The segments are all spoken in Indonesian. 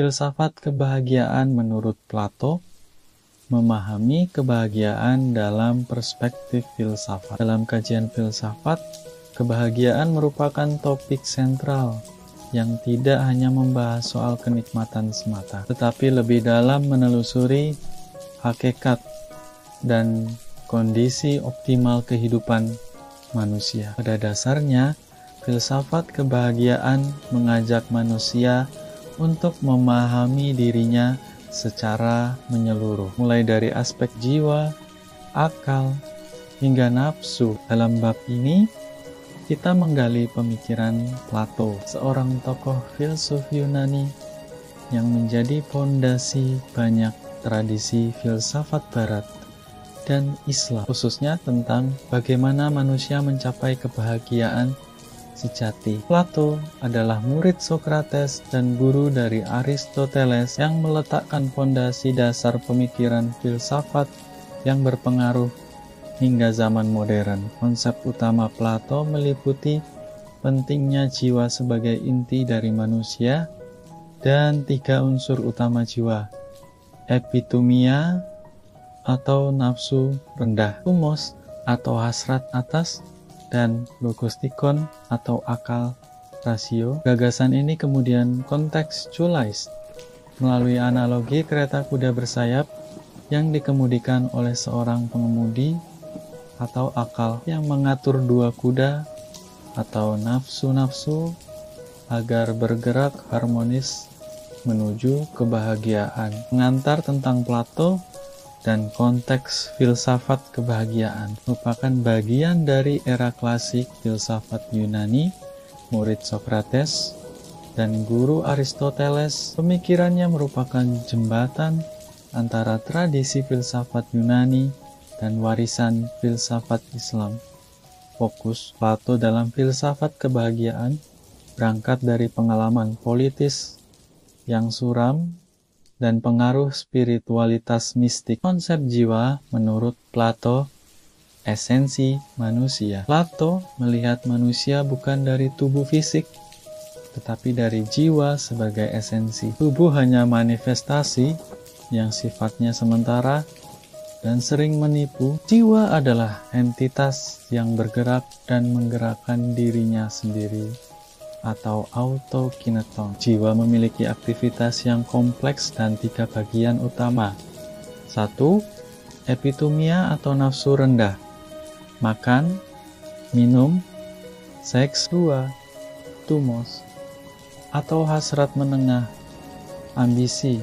Filsafat kebahagiaan menurut Plato memahami kebahagiaan dalam perspektif filsafat. Dalam kajian filsafat, kebahagiaan merupakan topik sentral yang tidak hanya membahas soal kenikmatan semata, tetapi lebih dalam menelusuri hakikat dan kondisi optimal kehidupan manusia. Pada dasarnya, filsafat kebahagiaan mengajak manusia untuk memahami dirinya secara menyeluruh, mulai dari aspek jiwa, akal, hingga nafsu. Dalam bab ini, kita menggali pemikiran Plato, seorang tokoh filsuf Yunani yang menjadi fondasi banyak tradisi filsafat Barat dan Islam, khususnya tentang bagaimana manusia mencapai kebahagiaan sejati. Plato adalah murid Sokrates dan guru dari Aristoteles yang meletakkan fondasi dasar pemikiran filsafat yang berpengaruh hingga zaman modern. Konsep utama Plato meliputi pentingnya jiwa sebagai inti dari manusia dan 3 unsur utama jiwa: epitumia atau nafsu rendah, thumos atau hasrat atas, dan logostikon atau akal rasio. Gagasan ini kemudian kontekstualized melalui analogi kereta kuda bersayap yang dikemudikan oleh seorang pengemudi atau akal yang mengatur 2 kuda atau nafsu-nafsu agar bergerak harmonis menuju kebahagiaan. Pengantar tentang Plato dan konteks filsafat kebahagiaan merupakan bagian dari era klasik filsafat Yunani, murid Sokrates, dan guru Aristoteles. Pemikirannya merupakan jembatan antara tradisi filsafat Yunani dan warisan filsafat Islam. Fokus Plato dalam filsafat kebahagiaan berangkat dari pengalaman politis yang suram dan pengaruh spiritualitas mistik. Konsep jiwa menurut Plato, esensi manusia. Plato melihat manusia bukan dari tubuh fisik, tetapi dari jiwa sebagai esensi. Tubuh hanya manifestasi yang sifatnya sementara dan sering menipu. Jiwa adalah entitas yang bergerak dan menggerakkan dirinya sendiri, atau autokineton. Jiwa memiliki aktivitas yang kompleks dan 3 bagian utama. 1. Epitumia atau nafsu rendah, makan, minum, seks. 2. Thumos atau hasrat menengah, ambisi,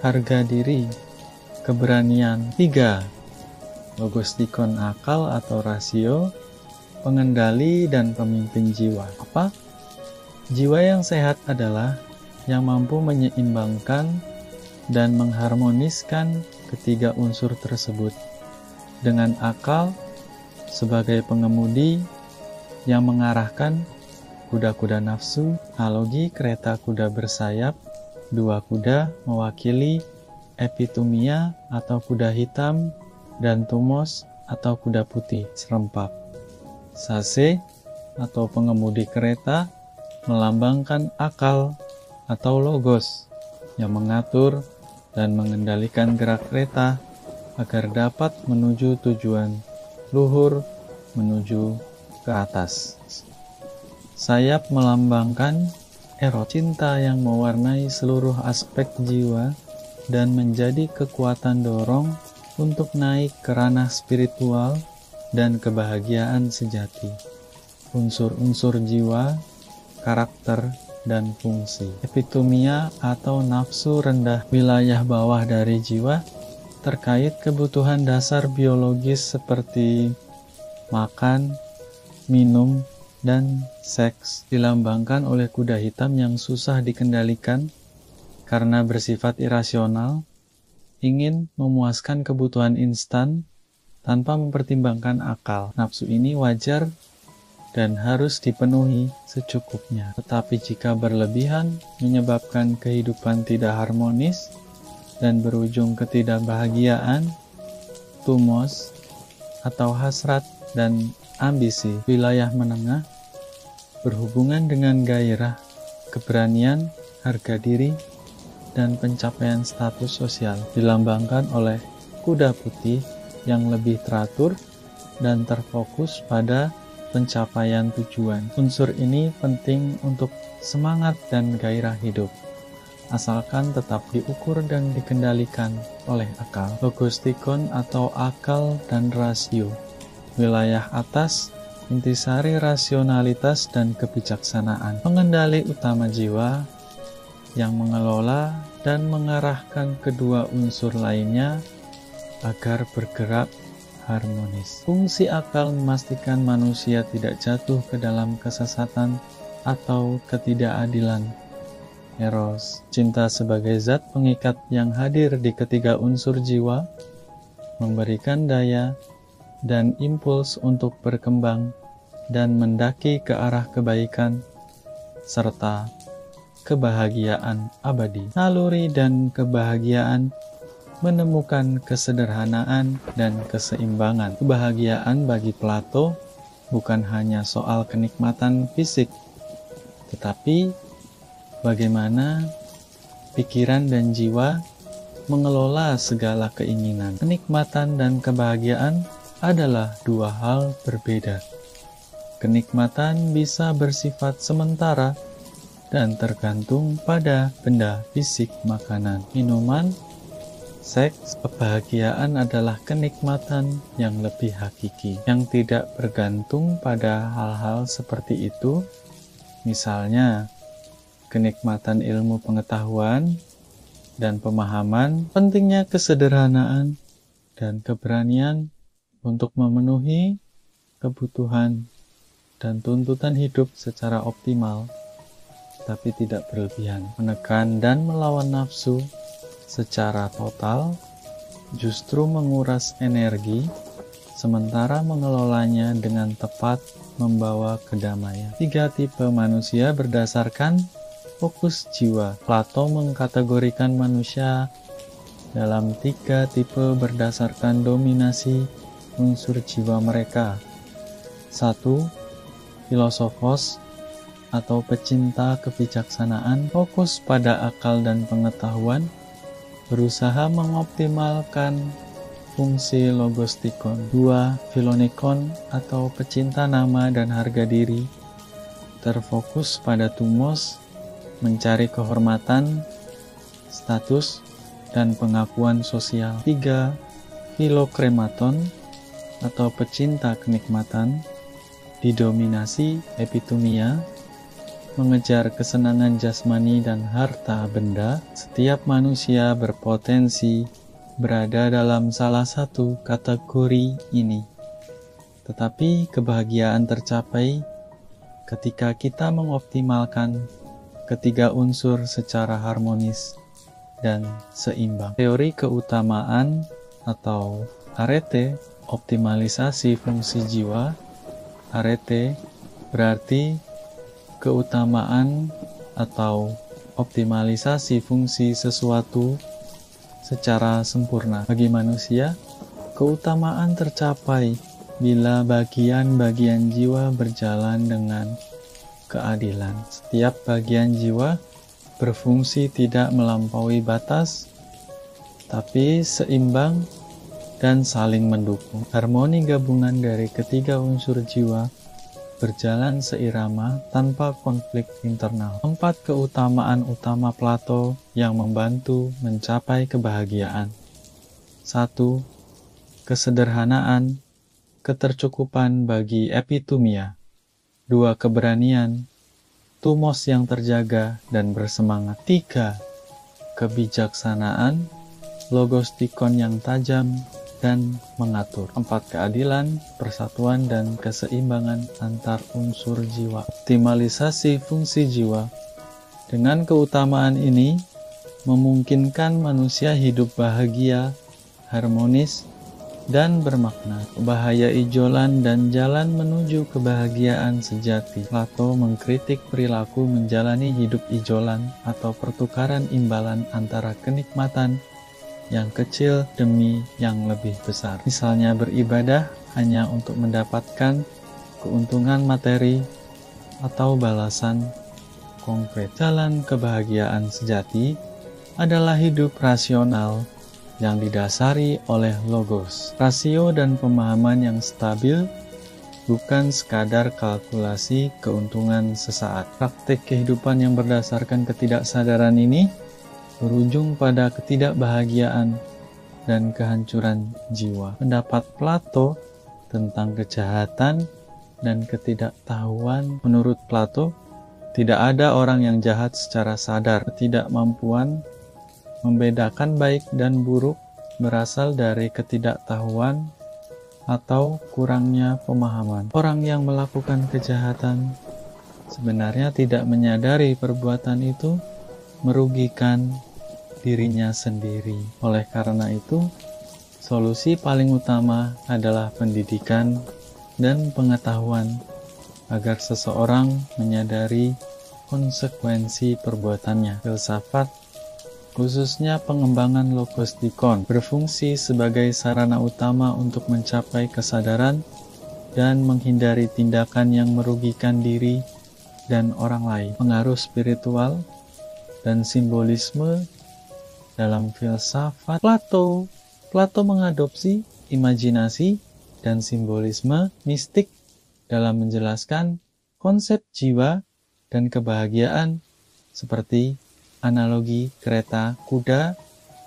harga diri, keberanian. 3. Logostikon akal atau rasio, pengendali dan pemimpin jiwa. Apa? Jiwa yang sehat adalah yang mampu menyeimbangkan dan mengharmoniskan ketiga unsur tersebut, dengan akal sebagai pengemudi yang mengarahkan kuda-kuda nafsu, analogi kereta kuda bersayap, 2 kuda mewakili epitumia atau kuda hitam, dan thumos atau kuda putih serempap. Sase atau pengemudi kereta melambangkan akal atau logos yang mengatur dan mengendalikan gerak kereta agar dapat menuju tujuan luhur menuju ke atas. Sayap melambangkan eros, cinta yang mewarnai seluruh aspek jiwa dan menjadi kekuatan dorong untuk naik ke ranah spiritual dan kebahagiaan sejati. Unsur-unsur jiwa, karakter, dan fungsi. Epitumia atau nafsu rendah, wilayah bawah dari jiwa, terkait kebutuhan dasar biologis seperti makan, minum, dan seks, dilambangkan oleh kuda hitam yang susah dikendalikan karena bersifat irasional, ingin memuaskan kebutuhan instan tanpa mempertimbangkan akal. Nafsu ini wajar dan harus dipenuhi secukupnya. Tetapi jika berlebihan, menyebabkan kehidupan tidak harmonis dan berujung ketidakbahagiaan, thumos atau hasrat dan ambisi. Wilayah menengah berhubungan dengan gairah, keberanian, harga diri, dan pencapaian status sosial, dilambangkan oleh kuda putih yang lebih teratur dan terfokus pada pencapaian tujuan. Unsur ini penting untuk semangat dan gairah hidup, asalkan tetap diukur dan dikendalikan oleh akal. Logostikon atau akal dan rasio. Wilayah atas, intisari rasionalitas dan kebijaksanaan. Pengendali utama jiwa yang mengelola dan mengarahkan kedua unsur lainnya agar bergerak harmonis. Fungsi akal memastikan manusia tidak jatuh ke dalam kesesatan atau ketidakadilan. Eros, cinta sebagai zat pengikat yang hadir di ketiga unsur jiwa, memberikan daya dan impuls untuk berkembang dan mendaki ke arah kebaikan, serta kebahagiaan abadi. Naluri dan kebahagiaan menemukan kesederhanaan dan keseimbangan. Kebahagiaan bagi Plato bukan hanya soal kenikmatan fisik, tetapi bagaimana pikiran dan jiwa mengelola segala keinginan. Kenikmatan dan kebahagiaan adalah dua hal berbeda. Kenikmatan bisa bersifat sementara dan tergantung pada benda fisik, makanan, minuman, seks. Kebahagiaan adalah kenikmatan yang lebih hakiki, yang tidak bergantung pada hal-hal seperti itu. Misalnya, kenikmatan ilmu pengetahuan dan pemahaman, pentingnya kesederhanaan dan keberanian untuk memenuhi kebutuhan dan tuntutan hidup secara optimal, tapi tidak berlebihan. Menekan dan melawan nafsu secara total justru menguras energi, sementara mengelolanya dengan tepat membawa kedamaian. 3 tipe manusia berdasarkan fokus jiwa. Plato mengkategorikan manusia dalam 3 tipe berdasarkan dominasi unsur jiwa mereka. 1. Filosofos atau pecinta kebijaksanaan, fokus pada akal dan pengetahuan, berusaha mengoptimalkan fungsi logostikon. 2. Filonikon atau pecinta nama dan harga diri, terfokus pada tumos, mencari kehormatan, status, dan pengakuan sosial. 3. Filokrematon atau pecinta kenikmatan, didominasi epitumia, mengejar kesenangan jasmani dan harta benda. Setiap manusia berpotensi berada dalam salah satu kategori ini. Tetapi kebahagiaan tercapai ketika kita mengoptimalkan ketiga unsur secara harmonis dan seimbang. Teori keutamaan atau arete, optimalisasi fungsi jiwa. Arete berarti keutamaan atau optimalisasi fungsi sesuatu secara sempurna. Bagi manusia, keutamaan tercapai bila bagian-bagian jiwa berjalan dengan keadilan. Setiap bagian jiwa berfungsi tidak melampaui batas, tapi seimbang dan saling mendukung. Harmoni gabungan dari ketiga unsur jiwa berjalan seirama tanpa konflik internal. 4 keutamaan utama Plato yang membantu mencapai kebahagiaan. 1. Kesederhanaan, ketercukupan bagi epitumia. 2. Keberanian, tumos yang terjaga dan bersemangat. 3. Kebijaksanaan, logostikon yang tajam dan mengatur. 4. Keadilan, persatuan, dan keseimbangan antar unsur jiwa. Optimalisasi fungsi jiwa. Dengan keutamaan ini, memungkinkan manusia hidup bahagia, harmonis, dan bermakna. Bahaya ijolan dan jalan menuju kebahagiaan sejati. Plato mengkritik perilaku menjalani hidup ijolan atau pertukaran imbalan antara kenikmatan yang kecil demi yang lebih besar. Misalnya beribadah hanya untuk mendapatkan keuntungan materi atau balasan konkret. Jalan kebahagiaan sejati adalah hidup rasional yang didasari oleh logos, rasio dan pemahaman yang stabil, bukan sekadar kalkulasi keuntungan sesaat. Praktik kehidupan yang berdasarkan ketidaksadaran ini berujung pada ketidakbahagiaan dan kehancuran jiwa. Pendapat Plato tentang kejahatan dan ketidaktahuan. Menurut Plato, tidak ada orang yang jahat secara sadar. Ketidakmampuan membedakan baik dan buruk berasal dari ketidaktahuan atau kurangnya pemahaman. Orang yang melakukan kejahatan sebenarnya tidak menyadari perbuatan itu merugikan dirinya sendiri. Oleh karena itu, solusi paling utama adalah pendidikan dan pengetahuan agar seseorang menyadari konsekuensi perbuatannya. Filsafat, khususnya pengembangan logostikon, berfungsi sebagai sarana utama untuk mencapai kesadaran dan menghindari tindakan yang merugikan diri dan orang lain. Pengaruh spiritual dan simbolisme dalam filsafat Plato mengadopsi imajinasi dan simbolisme mistik dalam menjelaskan konsep jiwa dan kebahagiaan seperti analogi kereta kuda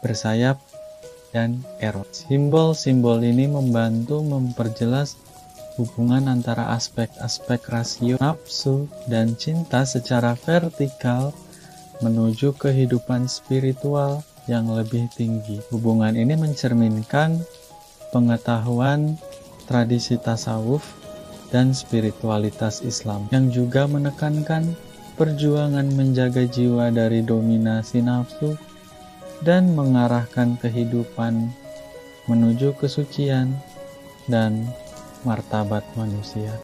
bersayap dan eros. Simbol-simbol ini membantu memperjelas hubungan antara aspek-aspek rasio, nafsu, dan cinta secara vertikal menuju kehidupan spiritual yang lebih tinggi. Hubungan ini mencerminkan pengetahuan tradisi tasawuf dan spiritualitas Islam yang juga menekankan perjuangan menjaga jiwa dari dominasi nafsu dan mengarahkan kehidupan menuju kesucian dan martabat manusia.